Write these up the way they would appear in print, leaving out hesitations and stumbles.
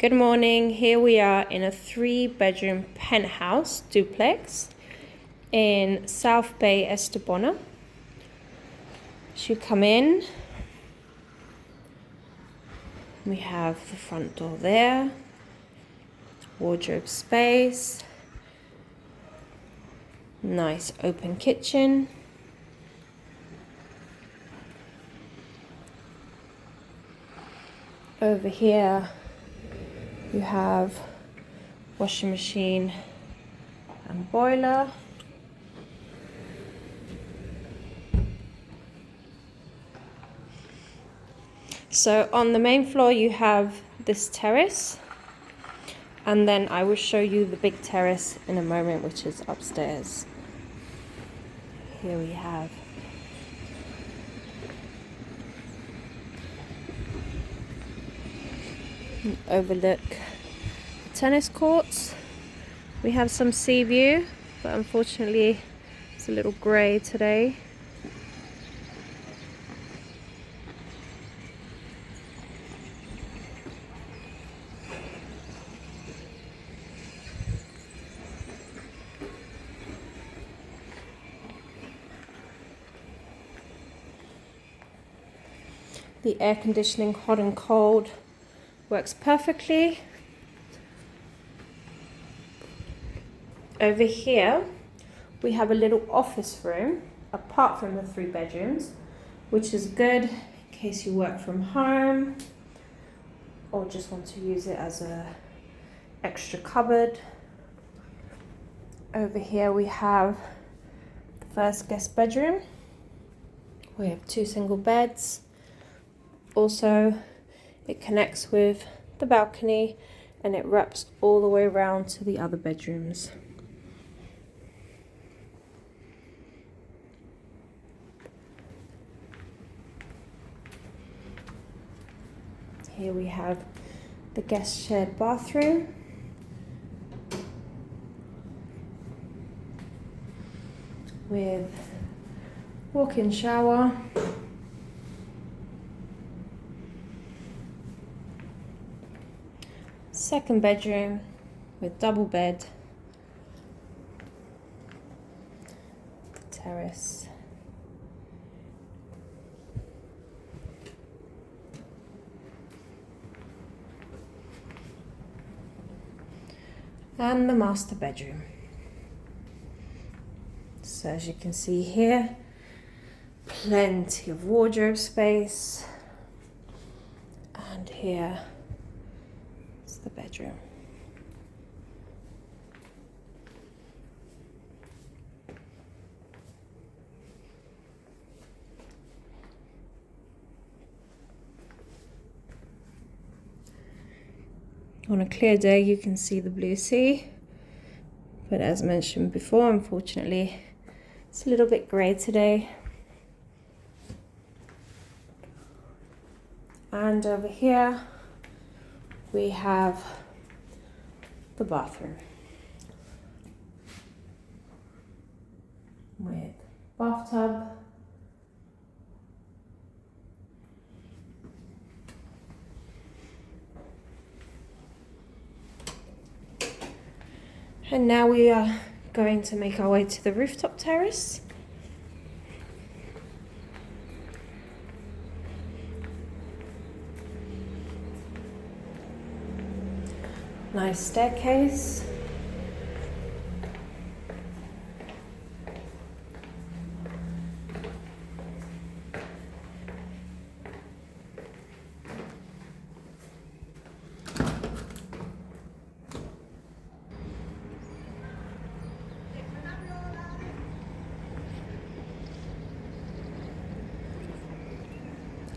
Good morning. Here we are in a 3-bedroom penthouse duplex in South Bay Estepona. Should come in. We have the front door there, wardrobe space, nice open kitchen. Over here you have washing machine and boiler. So on the main floor you have this terrace, and then I will show you the big terrace in a moment, which is upstairs. Here we have overlook tennis courts. We have some sea view, but unfortunately it's a little grey today. The air conditioning, hot and cold, works perfectly. Over here we have a little office room apart from the 3 bedrooms, which is good in case you work from home or just want to use it as a extra cupboard. Over here we have the first guest bedroom. We have 2 single beds. Also, it connects with the balcony and it wraps all the way around to the other bedrooms. Here we have the guest shared bathroom. With walk-in shower. Second bedroom with double bed, terrace, and the master bedroom. So as you can see here, plenty of wardrobe space, and here the bedroom. On a clear day you can see the blue sea, but as mentioned before, unfortunately it's a little bit grey today. And over here we have the bathroom with bathtub, and now we are going to make our way to the rooftop terrace. Nice staircase.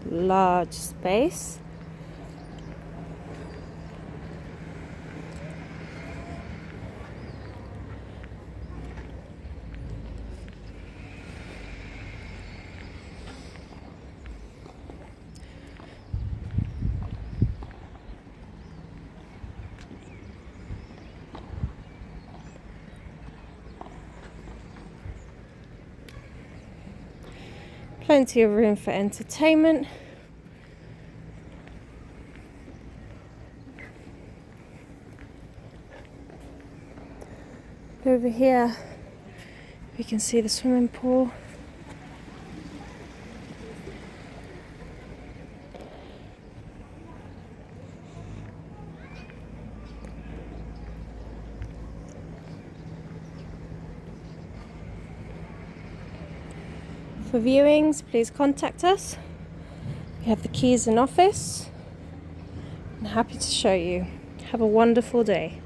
Large space. Plenty of room for entertainment. Over here we can see the swimming pool. For viewings, please contact us. We have the keys in office. I'm happy to show you. Have a wonderful day.